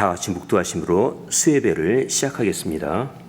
다 같이 묵도하심으로 수예배를 시작하겠습니다.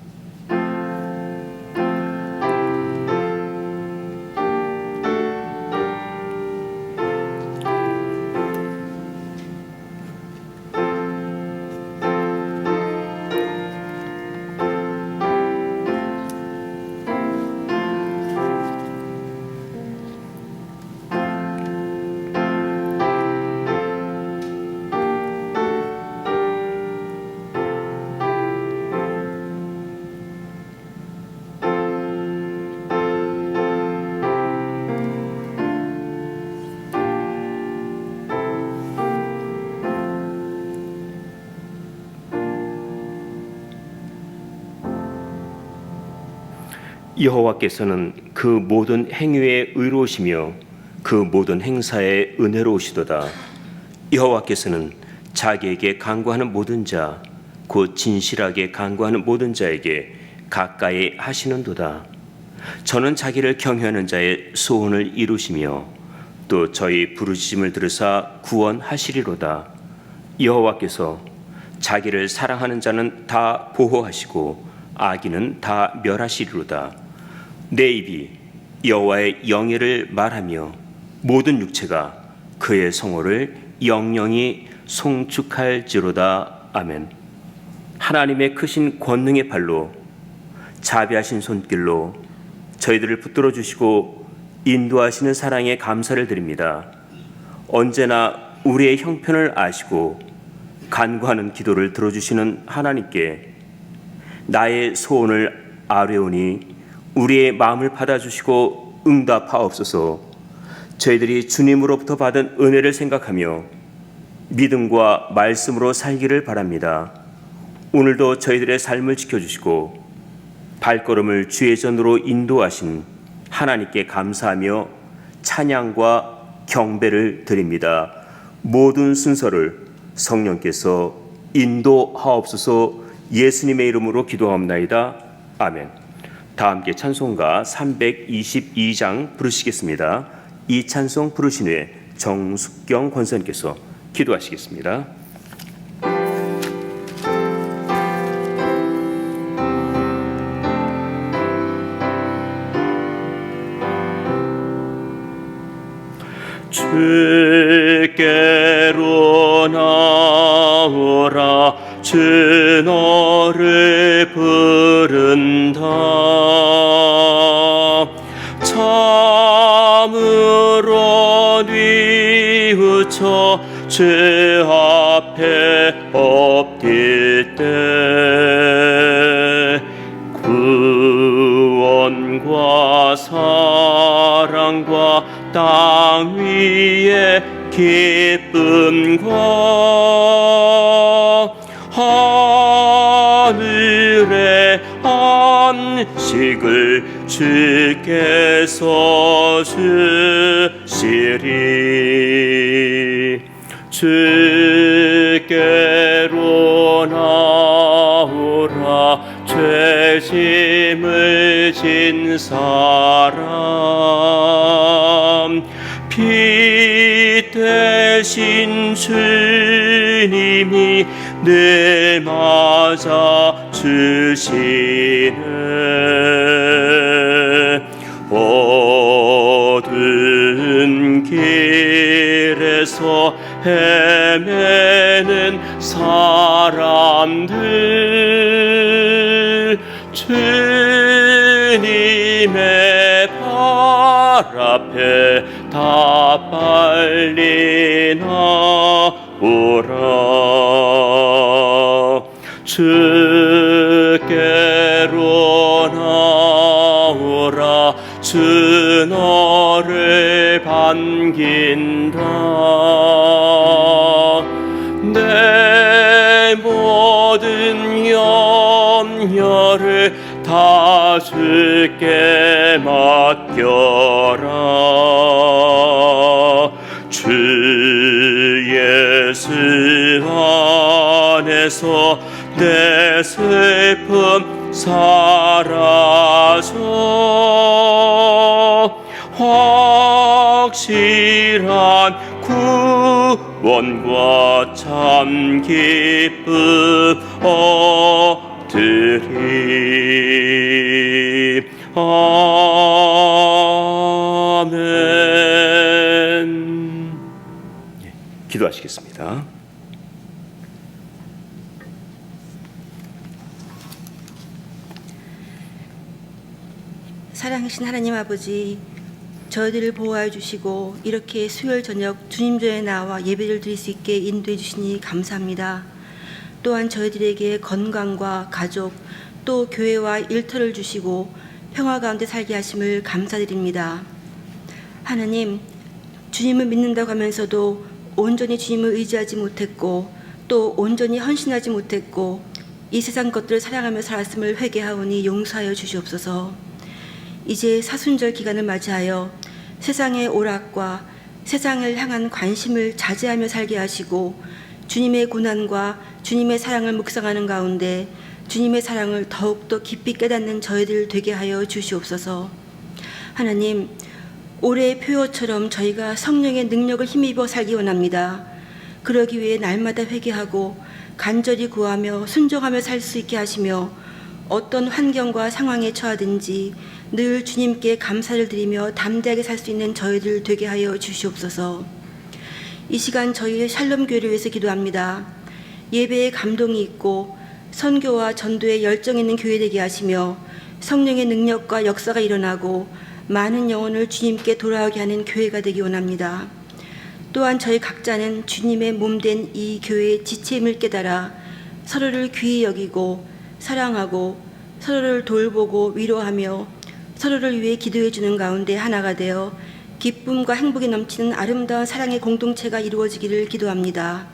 여호와께서는 그 모든 행위에 의로우시며 그 모든 행사에 은혜로우시도다. 여호와께서는 자기에게 간구하는 모든 자, 곧 진실하게 간구하는 모든 자에게 가까이 하시는도다. 저는 자기를 경외하는 자의 소원을 이루시며 또 저희 부르짖음을 들으사 구원하시리로다. 여호와께서 자기를 사랑하는 자는 다 보호하시고 악인은 다 멸하시리로다. 내 입이 여호와의 영예를 말하며 모든 육체가 그의 성호를 영영히 송축할지로다. 아멘. 하나님의 크신 권능의 발로 자비하신 손길로 저희들을 붙들어 주시고 인도하시는 사랑에 감사를 드립니다. 언제나 우리의 형편을 아시고 간구하는 기도를 들어주시는 하나님께 나의 소원을 아뢰오니 우리의 마음을 받아주시고 응답하옵소서. 저희들이 주님으로부터 받은 은혜를 생각하며 믿음과 말씀으로 살기를 바랍니다. 오늘도 저희들의 삶을 지켜주시고 발걸음을 주의 전으로 인도하신 하나님께 감사하며 찬양과 경배를 드립니다. 모든 순서를 성령께서 인도하옵소서. 예수님의 이름으로 기도하옵나이다. 아멘. 다 함께 찬송가 322장 부르시겠습니다. 이 찬송 부르신 후에 정숙경 권사님께서 기도하시겠습니다. 주께로 나오라. 주 너를 부른다. 참으로 뉘우쳐 주 앞에 엎딜 때 구원과 사랑과 땅 위에 기쁨과 하늘의 안식을 주께서 주시리. 주께로 나오라. 죄짐을 진 사람 빛 되신 주님이 늘 맞아 주시네. 어두운 길에서 헤매는 사람들 주님의 발 앞에 다 빨리 나오라. 주께로 나오라. 주 너를 반긴다. 내 모든 염려를 다 주께 맡겨라. 주 예수 안에서 내 슬픔 사라져 확실한 구원과 참 기쁨 얻으리. 아멘. 기도하시겠습니다. 사랑하신 하나님 아버지, 저희들을 보호하여 주시고 이렇게 수요일 저녁 주님 전에 나와 예배를 드릴 수 있게 인도해 주시니 감사합니다. 또한 저희들에게 건강과 가족 또 교회와 일터를 주시고 평화 가운데 살게 하심을 감사드립니다. 하나님, 주님을 믿는다고 하면서도 온전히 주님을 의지하지 못했고 또 온전히 헌신하지 못했고 이 세상 것들을 사랑하며 살았음을 회개하오니 용서하여 주시옵소서. 이제 사순절 기간을 맞이하여 세상의 오락과 세상을 향한 관심을 자제하며 살게 하시고 주님의 고난과 주님의 사랑을 묵상하는 가운데 주님의 사랑을 더욱더 깊이 깨닫는 저희들 되게 하여 주시옵소서. 하나님, 올해의 표어처럼 저희가 성령의 능력을 힘입어 살기 원합니다. 그러기 위해 날마다 회개하고 간절히 구하며 순종하며 살 수 있게 하시며 어떤 환경과 상황에 처하든지 늘 주님께 감사를 드리며 담대하게 살 수 있는 저희들 되게 하여 주시옵소서. 이 시간 저희의 샬롬 교회를 위해서 기도합니다. 예배에 감동이 있고 선교와 전도에 열정 있는 교회 되게 하시며 성령의 능력과 역사가 일어나고 많은 영혼을 주님께 돌아오게 하는 교회가 되기 원합니다. 또한 저희 각자는 주님의 몸된 이 교회의 지체임을 깨달아 서로를 귀히 여기고 사랑하고 서로를 돌보고 위로하며 서로를 위해 기도해 주는 가운데 하나가 되어 기쁨과 행복이 넘치는 아름다운 사랑의 공동체가 이루어지기를 기도합니다.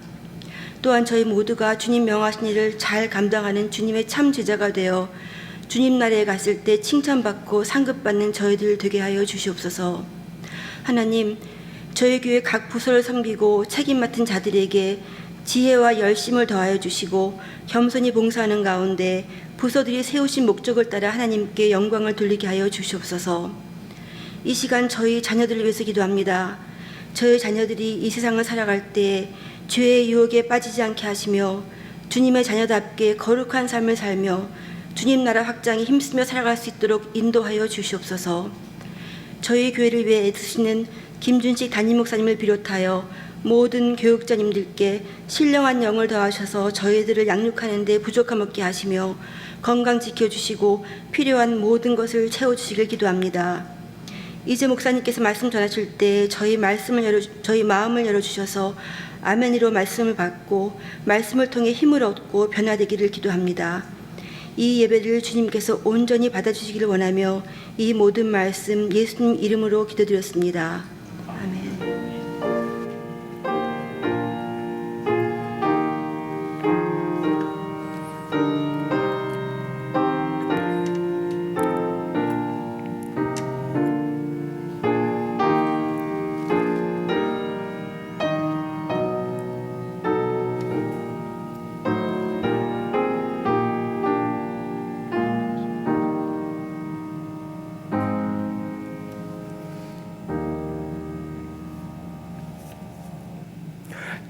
또한 저희 모두가 주님 명하신 일을 잘 감당하는 주님의 참 제자가 되어 주님 나라에 갔을 때 칭찬받고 상급받는 저희들 되게 하여 주시옵소서. 하나님, 저희 교회 각 부서를 섬기고 책임 맡은 자들에게 지혜와 열심을 더하여 주시고 겸손히 봉사하는 가운데 부서들이 세우신 목적을 따라 하나님께 영광을 돌리게 하여 주시옵소서. 이 시간 저희 자녀들을 위해서 기도합니다. 저희 자녀들이 이 세상을 살아갈 때 죄의 유혹에 빠지지 않게 하시며 주님의 자녀답게 거룩한 삶을 살며 주님 나라 확장에 힘쓰며 살아갈 수 있도록 인도하여 주시옵소서. 저희 교회를 위해 애쓰시는 김준식 담임 목사님을 비롯하여 모든 교육자님들께 신령한 영을 더하셔서 저희들을 양육하는 데 부족함 없게 하시며 건강 지켜주시고 필요한 모든 것을 채워주시길 기도합니다. 이제 목사님께서 말씀 전하실 때 저희 마음을 열어주셔서 아멘으로 말씀을 받고 말씀을 통해 힘을 얻고 변화되기를 기도합니다. 이 예배를 주님께서 온전히 받아주시기를 원하며 이 모든 말씀 예수님 이름으로 기도드렸습니다. 아멘.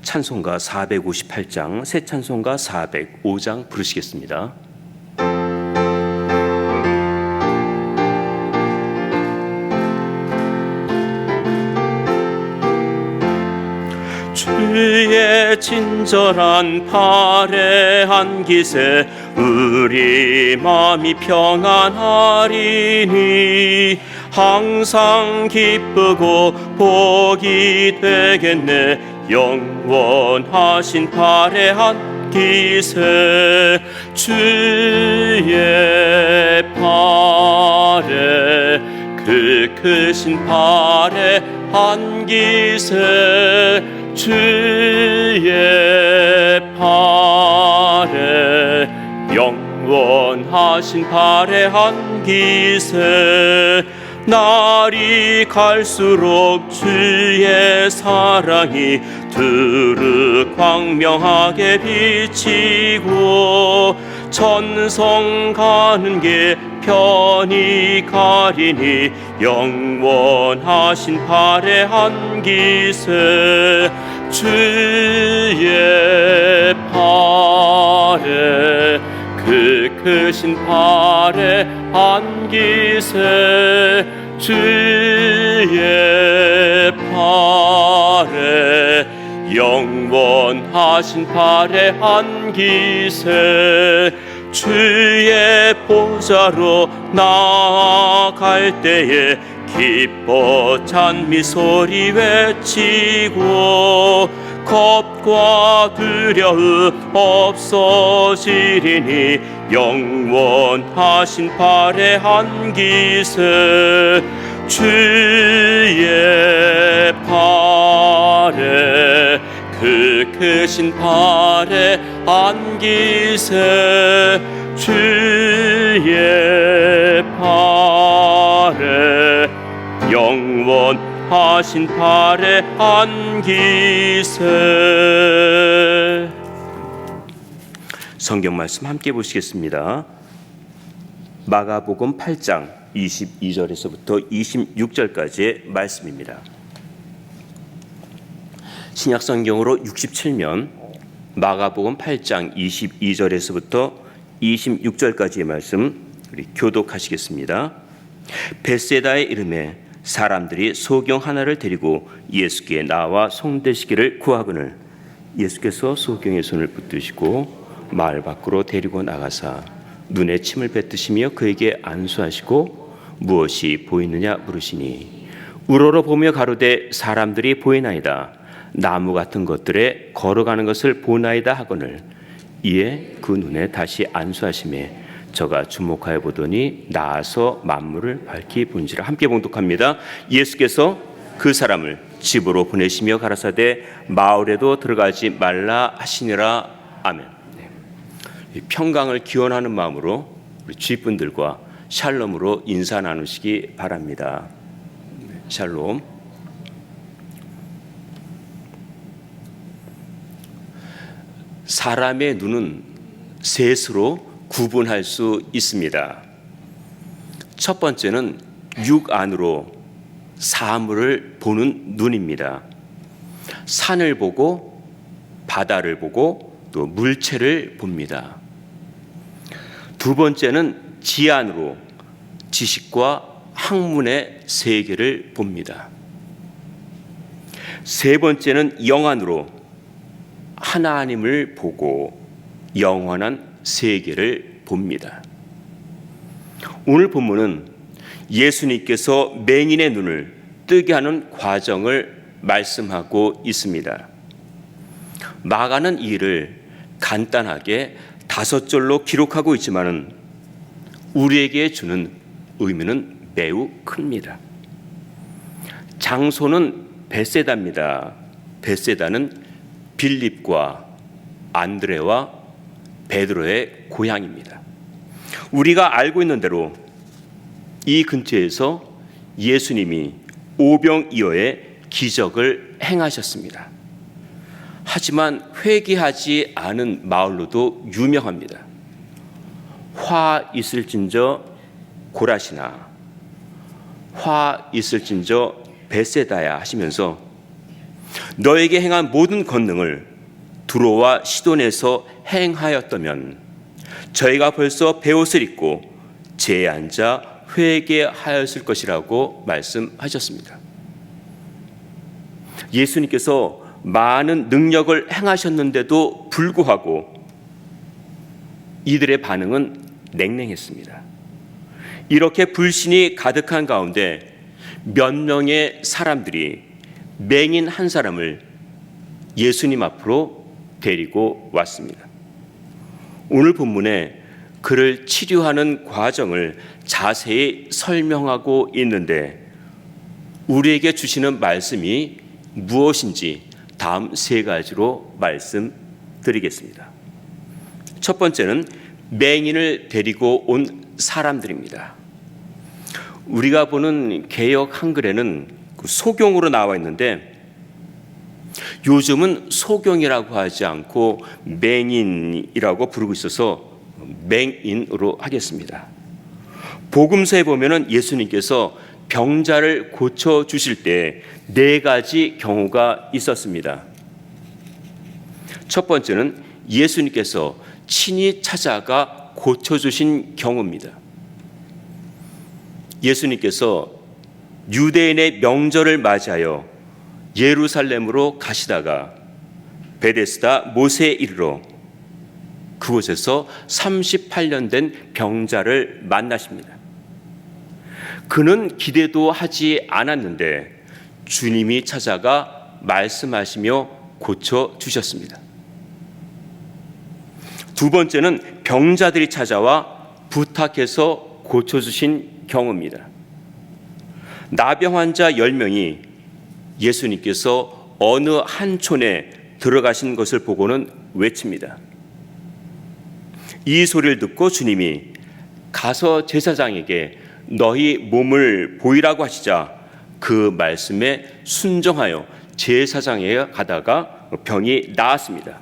찬송가 458장, 새 찬송가 405장 부르시겠습니다. 주의 친절한 팔에 안기세 우리 마음이 평안하리니 항상 기쁘고 복이 되겠네. 영원하신 팔에 안기세 주의 팔에 그 크신 팔에 안기세 주의 팔에 영원하신 팔에 안기세 날이 갈수록 주의 사랑이 두루 광명하게 비치고 천성 가는 게 편히 가리니 영원하신 팔의 안기세 주의 팔에 그 크신 팔에 안기세 주의 팔에 영원하신 팔에 안기세 주의 보좌로 나아갈 때에 기뻐 찬미 소리 외치고 겁과 두려움 없어지리니 영원하신 팔에 안기세 주의 팔에 그 크신 팔에 안기세 주의 팔에 영원하신 팔에 안기세. 성경 말씀 함께 보시겠습니다. 마가복음 8장 22절에서부터 26절까지의 말씀입니다. 신약성경으로 67면 마가복음 8장 22절에서부터 26절까지의 말씀 우리 교독하시겠습니다. 벳세다의 이름에 사람들이 소경 하나를 데리고 예수께 나와 송되시기를 구하거늘 예수께서 소경의 손을 붙드시고 마을 밖으로 데리고 나가사 눈에 침을 뱉으시며 그에게 안수하시고 무엇이 보이느냐 물으시니 우러러 보며 가로되 사람들이 보이나이다. 나무 같은 것들에 걸어가는 것을 보나이다 하거늘 이에 그 눈에 다시 안수하시매 저가 주목하여 보더니 나아서 만물을 밝히 본지라. 함께 봉독합니다. 예수께서 그 사람을 집으로 보내시며 가라사대 마을에도 들어가지 말라 하시니라. 아멘. 평강을 기원하는 마음으로 우리 주위분들과 샬롬으로 인사 나누시기 바랍니다. 샬롬. 사람의 눈은 셋으로 구분할 수 있습니다. 첫 번째는 육 안으로 사물을 보는 눈입니다. 산을 보고 바다를 보고 또 물체를 봅니다. 두 번째는 지 안으로 지식과 학문의 세계를 봅니다. 세 번째는 영 안으로 하나님을 보고 영원한 세계를 봅니다. 오늘 본문은 예수님께서 맹인의 눈을 뜨게 하는 과정을 말씀하고 있습니다. 마가는 이 일을 간단하게 5절로 기록하고 있지만 우리에게 주는 의미는 매우 큽니다. 장소는 벳세다입니다. 벳세다는 빌립과 안드레와 베드로의 고향입니다. 우리가 알고 있는 대로 이 근처에서 예수님이 오병이어의 기적을 행하셨습니다. 하지만 회개하지 않은 마을로도 유명합니다. 화 있을진저 고라시나 화 있을진저 벳세다야 하시면서 너에게 행한 모든 권능을 두로와 시돈에서 행하였다면 저희가 벌써 베옷을 입고 제에 앉아 회개하였을 것이라고 말씀하셨습니다. 예수님께서 많은 능력을 행하셨는데도 불구하고 이들의 반응은 냉랭했습니다. 이렇게 불신이 가득한 가운데 몇 명의 사람들이 맹인 한 사람을 예수님 앞으로 데리고 왔습니다. 오늘 본문에 그를 치료하는 과정을 자세히 설명하고 있는데 우리에게 주시는 말씀이 무엇인지 다음 3가지로 말씀드리겠습니다. 첫 번째는 맹인을 데리고 온 사람들입니다. 우리가 보는 개역 한글에는 소경으로 나와 있는데 요즘은 소경이라고 하지 않고 맹인이라고 부르고 있어서 맹인으로 하겠습니다. 복음서에 보면은 예수님께서 병자를 고쳐 주실 때 네 가지 경우가 있었습니다. 첫 번째는 예수님께서 친히 찾아가 고쳐 주신 경우입니다. 예수님께서 유대인의 명절을 맞이하여 예루살렘으로 가시다가 베데스다 모세에 이르러 그곳에서 38년 된 병자를 만나십니다. 그는 기대도 하지 않았는데 주님이 찾아가 말씀하시며 고쳐 주셨습니다. 두 번째는 병자들이 찾아와 부탁해서 고쳐 주신 경우입니다. 나병 환자 10명이 예수님께서 어느 한 촌에 들어가신 것을 보고는 외칩니다. 이 소리를 듣고 주님이 가서 제사장에게 너희 몸을 보이라고 하시자 그 말씀에 순종하여 제사장에게 가다가 병이 나았습니다.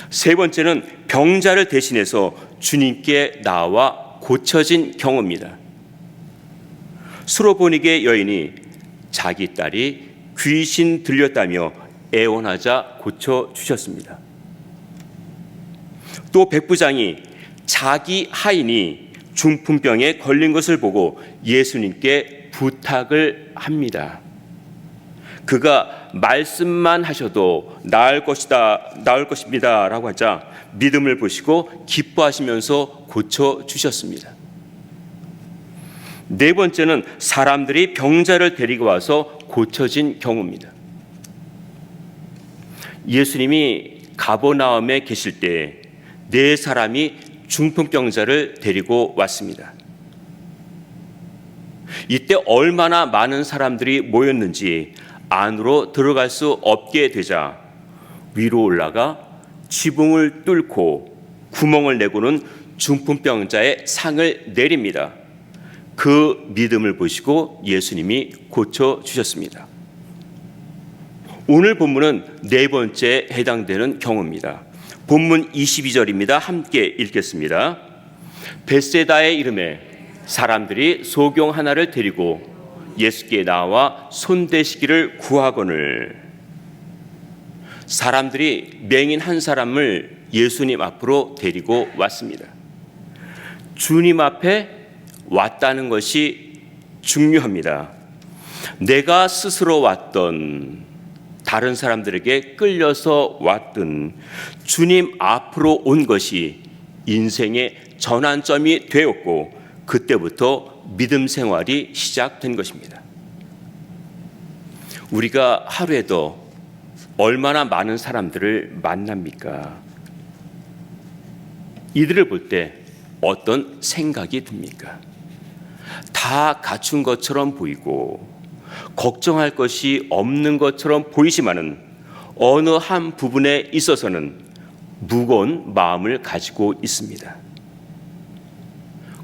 세 번째는 병자를 대신해서 주님께 나와 고쳐진 경우입니다. 수로보니게 여인이 자기 딸이 귀신 들렸다며 애원하자 고쳐 주셨습니다. 또 백부장이 자기 하인이 중풍병에 걸린 것을 보고 예수님께 부탁을 합니다. 그가 말씀만 하셔도 나을 것입니다 라고 하자 믿음을 보시고 기뻐하시면서 고쳐 주셨습니다. 네 번째는 사람들이 병자를 데리고 와서 고쳐진 경우입니다. 예수님이 가버나움에 계실 때 네 사람이 중풍병자를 데리고 왔습니다. 이때 얼마나 많은 사람들이 모였는지 안으로 들어갈 수 없게 되자 위로 올라가 지붕을 뚫고 구멍을 내고는 중풍병자의 상을 내립니다. 그 믿음을 보시고 예수님이 고쳐 주셨습니다. 오늘 본문은 네 번째에 해당되는 경우입니다. 본문 22절입니다. 함께 읽겠습니다. 벳세다의 이름에 사람들이 소경 하나를 데리고 예수께 나와 손대시기를 구하거늘. 사람들이 맹인 한 사람을 예수님 앞으로 데리고 왔습니다. 주님 앞에 왔다는 것이 중요합니다. 내가 스스로 왔던, 다른 사람들에게 끌려서 왔던 주님 앞으로 온 것이 인생의 전환점이 되었고 그때부터 믿음 생활이 시작된 것입니다. 우리가 하루에도 얼마나 많은 사람들을 만납니까? 이들을 볼 때 어떤 생각이 듭니까? 다 갖춘 것처럼 보이고 걱정할 것이 없는 것처럼 보이지만은 어느 한 부분에 있어서는 무거운 마음을 가지고 있습니다.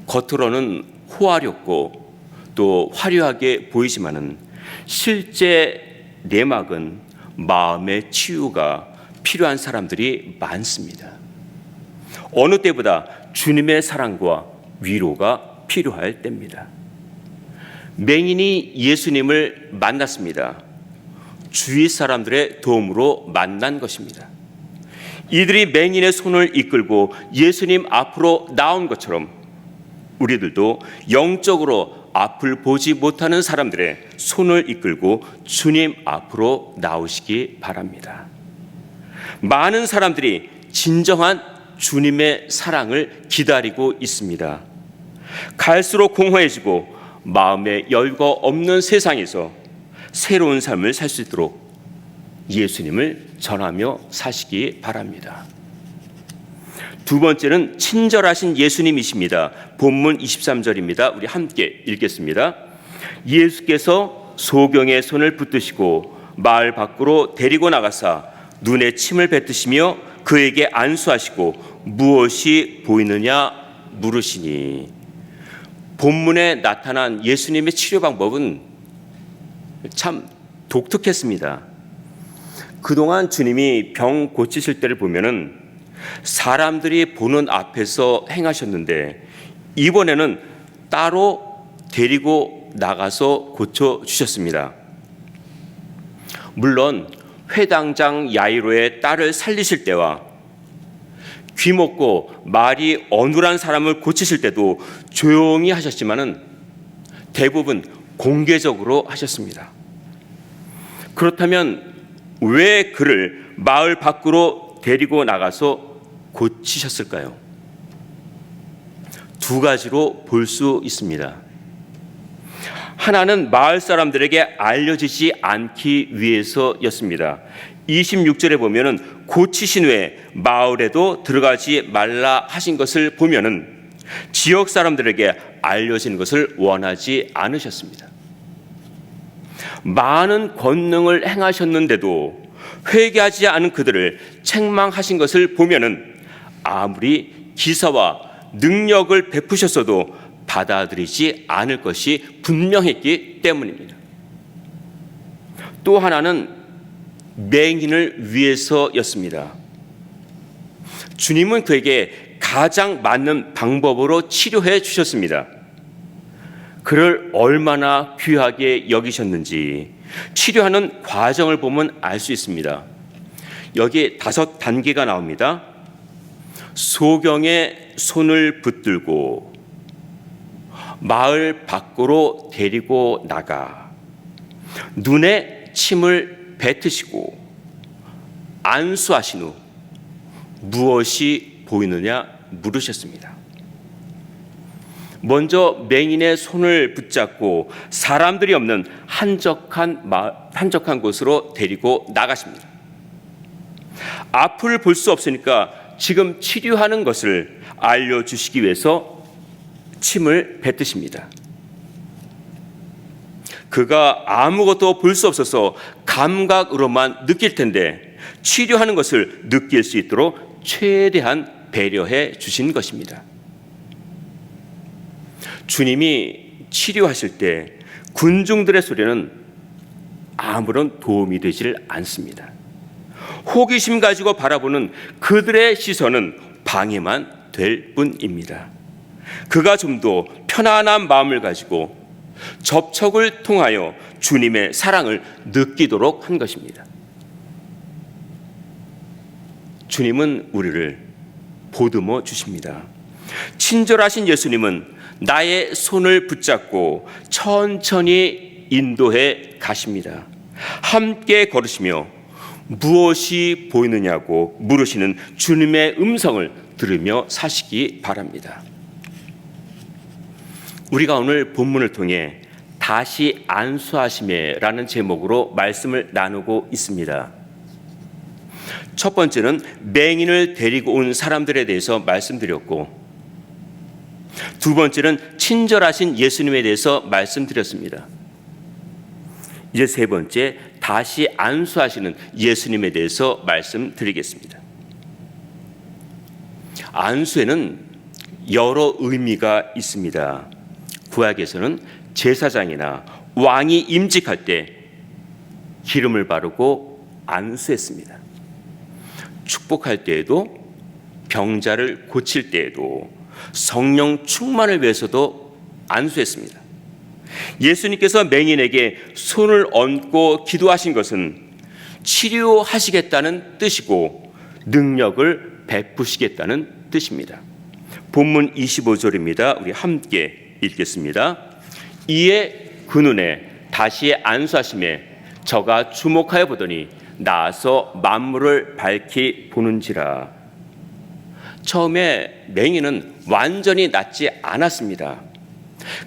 겉으로는 호화롭고 또 화려하게 보이지만은 실제 내막은 마음의 치유가 필요한 사람들이 많습니다. 어느 때보다 주님의 사랑과 위로가 필요할 때입니다. 맹인이 예수님을 만났습니다. 주위 사람들의 도움으로 만난 것입니다. 이들이 맹인의 손을 이끌고 예수님 앞으로 나온 것처럼 우리들도 영적으로 앞을 보지 못하는 사람들의 손을 이끌고 주님 앞으로 나오시기 바랍니다. 많은 사람들이 진정한 주님의 사랑을 기다리고 있습니다. 갈수록 공허해지고 마음에 여유가 없는 세상에서 새로운 삶을 살 수 있도록 예수님을 전하며 사시기 바랍니다. 두 번째는 친절하신 예수님이십니다. 본문 23절입니다. 우리 함께 읽겠습니다. 예수께서 소경의 손을 붙드시고 마을 밖으로 데리고 나가사 눈에 침을 뱉으시며 그에게 안수하시고 무엇이 보이느냐 물으시니. 본문에 나타난 예수님의 치료 방법은 참 독특했습니다. 그동안 주님이 병 고치실 때를 보면은 사람들이 보는 앞에서 행하셨는데 이번에는 따로 데리고 나가서 고쳐주셨습니다. 물론 회당장 야이로의 딸을 살리실 때와 귀먹고 말이 어눌한 사람을 고치실 때도 조용히 하셨지만은 대부분 공개적으로 하셨습니다. 그렇다면 왜 그를 마을 밖으로 데리고 나가서 고치셨을까요? 두 가지로 볼 수 있습니다. 하나는 마을 사람들에게 알려지지 않기 위해서였습니다. 26절에 보면은 고치신 후에 마을에도 들어가지 말라 하신 것을 보면은 지역 사람들에게 알려지는 것을 원하지 않으셨습니다. 많은 권능을 행하셨는데도 회개하지 않은 그들을 책망하신 것을 보면은 아무리 기사와 능력을 베푸셨어도 받아들이지 않을 것이 분명했기 때문입니다. 또 하나는 맹인을 위해서였습니다. 주님은 그에게 가장 맞는 방법으로 치료해 주셨습니다. 그를 얼마나 귀하게 여기셨는지 치료하는 과정을 보면 알 수 있습니다. 여기 5단계가 나옵니다. 소경의 손을 붙들고 마을 밖으로 데리고 나가 눈에 침을 뱉으시고 안수하신 후 무엇이 보이느냐 물으셨습니다. 먼저 맹인의 손을 붙잡고 사람들이 없는 한적한 곳으로 데리고 나가십니다. 앞을 볼 수 없으니까 지금 치료하는 것을 알려주시기 위해서 침을 뱉으십니다. 그가 아무것도 볼 수 없어서 감각으로만 느낄 텐데 치료하는 것을 느낄 수 있도록 최대한 배려해 주신 것입니다. 주님이 치료하실 때 군중들의 소리는 아무런 도움이 되질 않습니다. 호기심 가지고 바라보는 그들의 시선은 방해만 될 뿐입니다. 그가 좀 더 편안한 마음을 가지고 접촉을 통하여 주님의 사랑을 느끼도록 한 것입니다. 주님은 우리를 보듬어 주십니다. 친절하신 예수님은 나의 손을 붙잡고 천천히 인도해 가십니다. 함께 걸으시며 무엇이 보이느냐고 물으시는 주님의 음성을 들으며 사시기 바랍니다. 우리가 오늘 본문을 통해 다시 안수하심에라는 제목으로 말씀을 나누고 있습니다. 첫 번째는 맹인을 데리고 온 사람들에 대해서 말씀드렸고, 두 번째는 친절하신 예수님에 대해서 말씀드렸습니다. 이제 세 번째, 다시 안수하시는 예수님에 대해서 말씀드리겠습니다. 안수에는 여러 의미가 있습니다. 구약에서는 제사장이나 왕이 임직할 때 기름을 바르고 안수했습니다. 축복할 때에도, 병자를 고칠 때에도, 성령 충만을 위해서도 안수했습니다. 예수님께서 맹인에게 손을 얹고 기도하신 것은 치료하시겠다는 뜻이고 능력을 베푸시겠다는 뜻입니다. 본문 25절입니다. 우리 함께 읽겠습니다. 이에 그 눈에 다시 안수하심에 저가 주목하여 보더니 나아서 만물을 밝히 보는지라. 처음에 맹인은 완전히 낫지 않았습니다.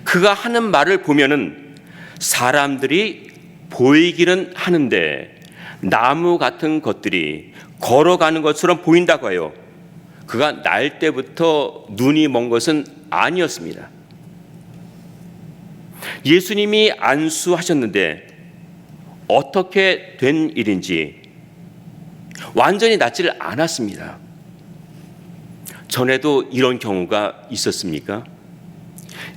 그가 하는 말을 보면은 사람들이 보이기는 하는데 나무 같은 것들이 걸어가는 것처럼 보인다고 해요. 그가 날 때부터 눈이 먼 것은 아니었습니다. 예수님이 안수하셨는데 어떻게 된 일인지 완전히 낫지를 않았습니다. 전에도 이런 경우가 있었습니까?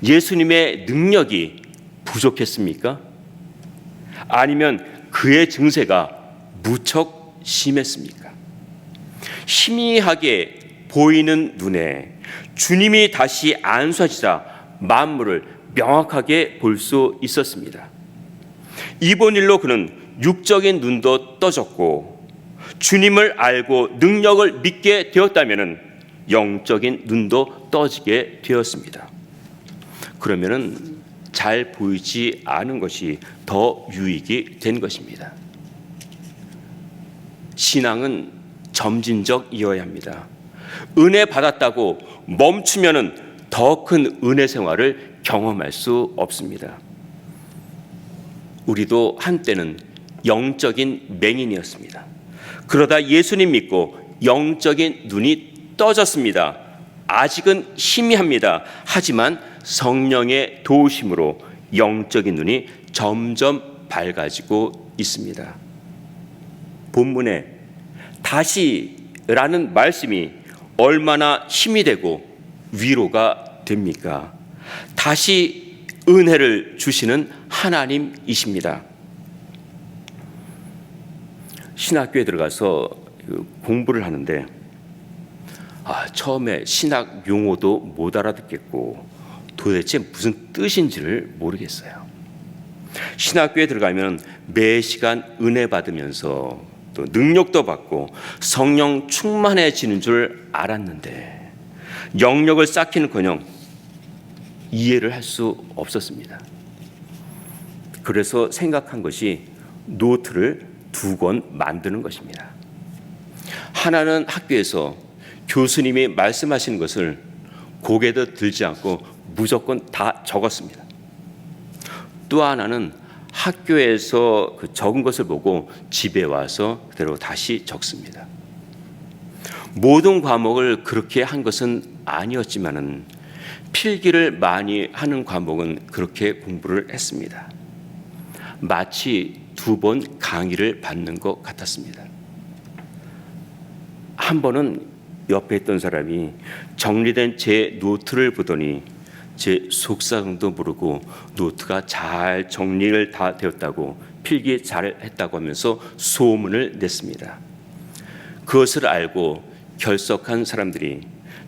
예수님의 능력이 부족했습니까? 아니면 그의 증세가 무척 심했습니까? 희미하게 보이는 눈에 주님이 다시 안수하시자 만물을 명확하게 볼 수 있었습니다. 이번 일로 그는 육적인 눈도 떠졌고 주님을 알고 능력을 믿게 되었다면 영적인 눈도 떠지게 되었습니다. 그러면은 잘 보이지 않은 것이 더 유익이 된 것입니다. 신앙은 점진적이어야 합니다. 은혜 받았다고 멈추면은 더 큰 은혜 생활을 경험할 수 없습니다. 우리도 한때는 영적인 맹인이었습니다. 그러다 예수님 믿고 영적인 눈이 떠졌습니다. 아직은 희미합니다. 하지만 성령의 도우심으로 영적인 눈이 점점 밝아지고 있습니다. 본문에 다시라는 말씀이 얼마나 힘이 되고 위로가 됩니까? 다시 은혜를 주시는 하나님이십니다. 신학교에 들어가서 공부를 하는데 처음에 신학 용어도 못 알아듣겠고 도대체 무슨 뜻인지를 모르겠어요. 신학교에 들어가면 매 시간 은혜 받으면서 또 능력도 받고 성령 충만해지는 줄 알았는데 영역을 쌓기는커녕 이해를 할 수 없었습니다. 그래서 생각한 것이 노트를 2권 만드는 것입니다. 하나는 학교에서 교수님이 말씀하시는 것을 고개도 들지 않고 무조건 다 적었습니다. 또 하나는 학교에서 그 적은 것을 보고 집에 와서 그대로 다시 적습니다. 모든 과목을 그렇게 한 것은 아니었지만은 필기를 많이 하는 과목은 그렇게 공부를 했습니다. 마치 2번 강의를 받는 것 같았습니다. 한 번은 옆에 있던 사람이 정리된 제 노트를 보더니 제 속사정도 모르고 노트가 잘 정리를 다 되었다고 필기 잘 했다고 하면서 소문을 냈습니다. 그것을 알고 결석한 사람들이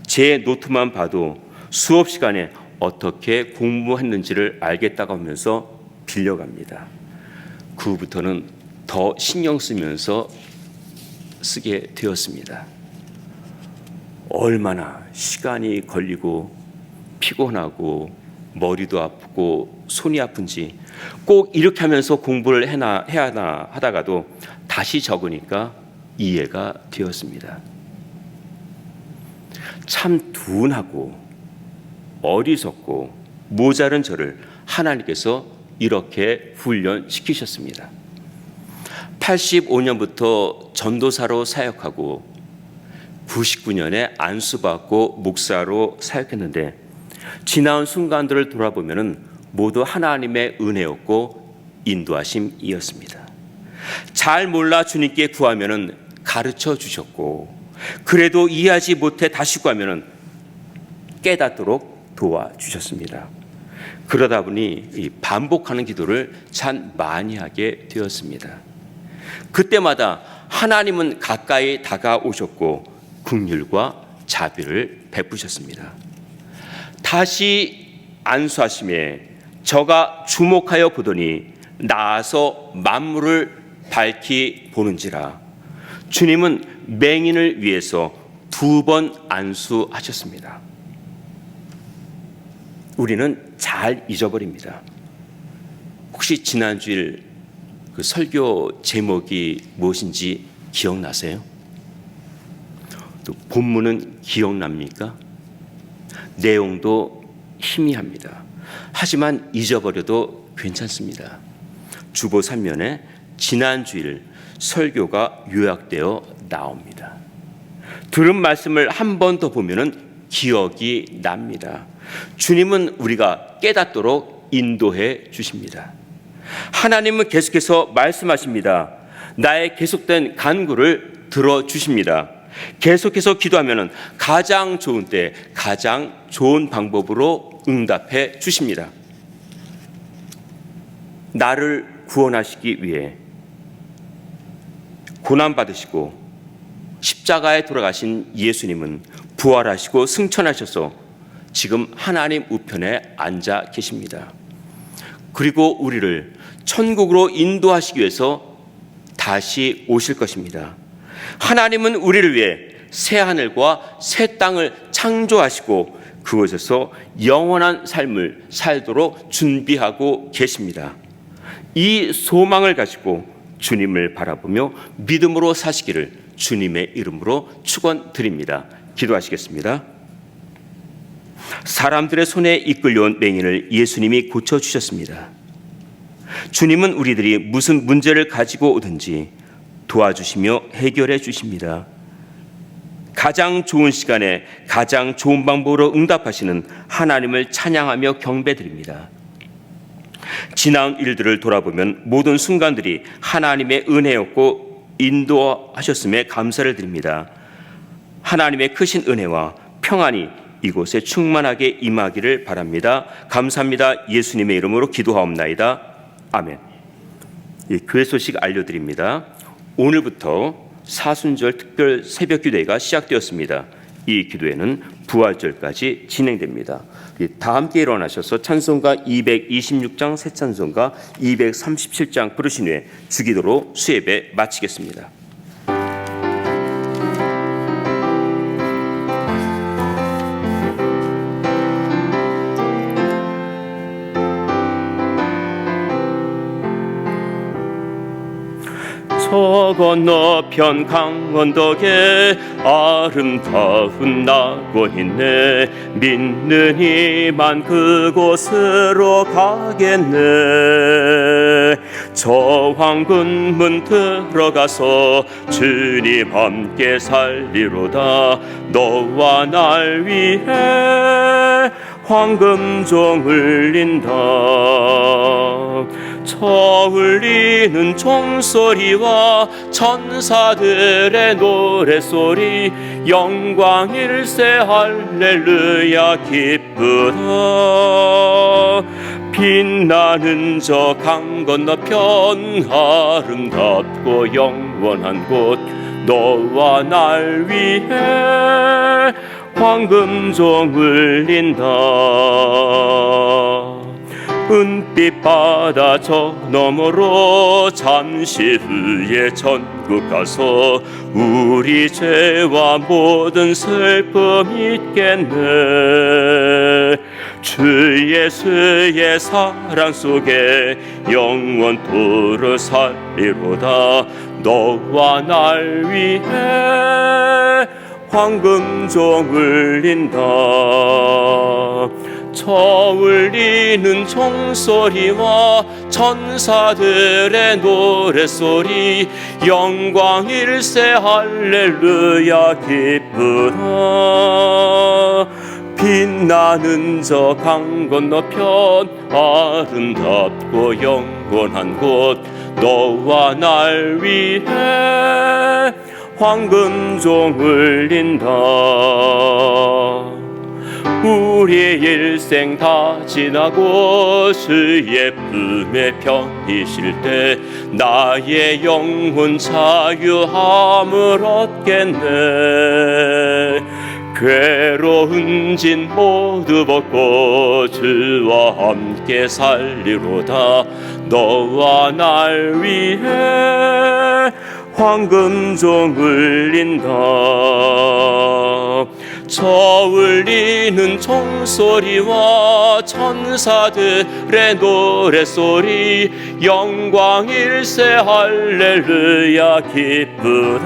제 노트만 봐도 수업 시간에 어떻게 공부했는지를 알겠다고 하면서 빌려갑니다. 그 후부터는 더 신경 쓰면서 쓰게 되었습니다. 얼마나 시간이 걸리고 피곤하고 머리도 아프고 손이 아픈지 꼭 이렇게 하면서 공부를 해야 하나 하다가도 다시 적으니까 이해가 되었습니다. 참 둔하고 어리석고 모자른 저를 하나님께서 이렇게 훈련시키셨습니다. 85년부터 전도사로 사역하고 99년에 안수받고 목사로 사역했는데 지나온 순간들을 돌아보면 모두 하나님의 은혜였고 인도하심이었습니다. 잘 몰라 주님께 구하면 가르쳐 주셨고 그래도 이해하지 못해 다시 구하면 깨닫도록 도와주셨습니다. 그러다 보니 반복하는 기도를 참 많이 하게 되었습니다. 그때마다 하나님은 가까이 다가오셨고 긍휼과 자비를 베푸셨습니다. 다시 안수하심에 저가 주목하여 보더니 나아서 만물을 밝히 보는지라. 주님은 맹인을 위해서 2번 안수하셨습니다. 우리는 잘 잊어버립니다. 혹시 지난주일 그 설교 제목이 무엇인지 기억나세요? 또 본문은 기억납니까? 내용도 희미합니다. 하지만 잊어버려도 괜찮습니다. 주보 3면에 지난주일 설교가 요약되어 나옵니다. 들은 말씀을 한 번 더 보면은 기억이 납니다. 주님은 우리가 깨닫도록 인도해 주십니다. 하나님은 계속해서 말씀하십니다. 나의 계속된 간구를 들어주십니다. 계속해서 기도하면 가장 좋은 때 가장 좋은 방법으로 응답해 주십니다. 나를 구원하시기 위해 고난받으시고 십자가에 돌아가신 예수님은 부활하시고 승천하셔서 지금 하나님 우편에 앉아 계십니다. 그리고 우리를 천국으로 인도하시기 위해서 다시 오실 것입니다. 하나님은 우리를 위해 새 하늘과 새 땅을 창조하시고 그곳에서 영원한 삶을 살도록 준비하고 계십니다. 이 소망을 가지고 주님을 바라보며 믿음으로 사시기를 주님의 이름으로 축원드립니다. 기도하시겠습니다. 사람들의 손에 이끌려온 맹인을 예수님이 고쳐주셨습니다. 주님은 우리들이 무슨 문제를 가지고 오든지 도와주시며 해결해 주십니다. 가장 좋은 시간에 가장 좋은 방법으로 응답하시는 하나님을 찬양하며 경배드립니다. 지나온 일들을 돌아보면 모든 순간들이 하나님의 은혜였고 인도하셨음에 감사를 드립니다. 하나님의 크신 은혜와 평안이 이곳에 충만하게 임하기를 바랍니다. 감사합니다. 예수님의 이름으로 기도하옵나이다. 아멘. 교회 소식 알려드립니다. 오늘부터 사순절 특별 새벽 기도회가 시작되었습니다. 이 기도회는 부활절까지 진행됩니다. 다 함께 일어나셔서 찬송가 226장 새 찬송가 237장 부르신 후에 주기도로 수예배 마치겠습니다. 저 건너편 강원덕에 아름다운 낙원 있네. 믿는 이만 그곳으로 가겠네. 저 황금문 들어가서 주님 함께 살리로다. 너와 날 위해 황금종 울린다. 저 울리는 종소리와 천사들의 노래소리 영광일세 할렐루야 기쁘다. 빛나는 저 강 건너편 아름답고 영원한 곳 너와 날 위해 황금종 울린다. 은빛 바다 저 너머로 잠시 후에 천국 가서 우리 죄와 모든 슬픔 잊겠네. 주 예수의 사랑 속에 영원토록 살리로다. 너와 날 위해 황금종 울린다. 저 울리는 종소리와 천사들의 노래소리 영광일세 할렐루야 기쁘다. 빛나는 저 강 건너편 아름답고 영원한 곳 너와 날 위해 황금종 울린다. 우리의 일생 다 지나고 주의 품에 편히 쉴 때 나의 영혼 자유함을 얻겠네. 괴로운 짐 모두 벗고 주와 함께 살리로다. 너와 날 위해 황금종 울린다. 저 울리는 종소리와 천사들의 노래소리 영광일세 할렐루야 기쁘다.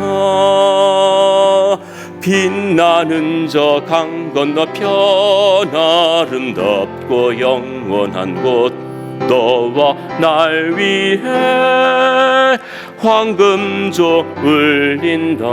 빛나는 저 강 건너편 아름답고 영원한 곳 너와 날 위해 황금종 울린다.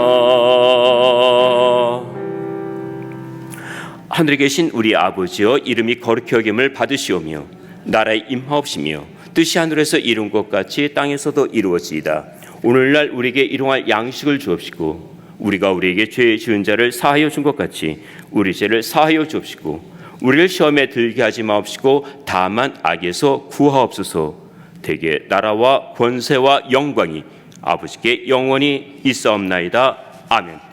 하늘에 계신 우리 아버지여 이름이 거룩히 여김을 받으시오며 나라의 임하옵시며 뜻이 하늘에서 이룬 것 같이 땅에서도 이루어지이다. 오늘날 우리에게 일용할 양식을 주옵시고 우리가 우리에게 죄 지은 자를 사하여 준 것 같이 우리 죄를 사하여 주옵시고 우리를 시험에 들게 하지 마옵시고 다만 악에서 구하옵소서. 대개 나라와 권세와 영광이 아버지께 영원히 있사옵나이다. 아멘.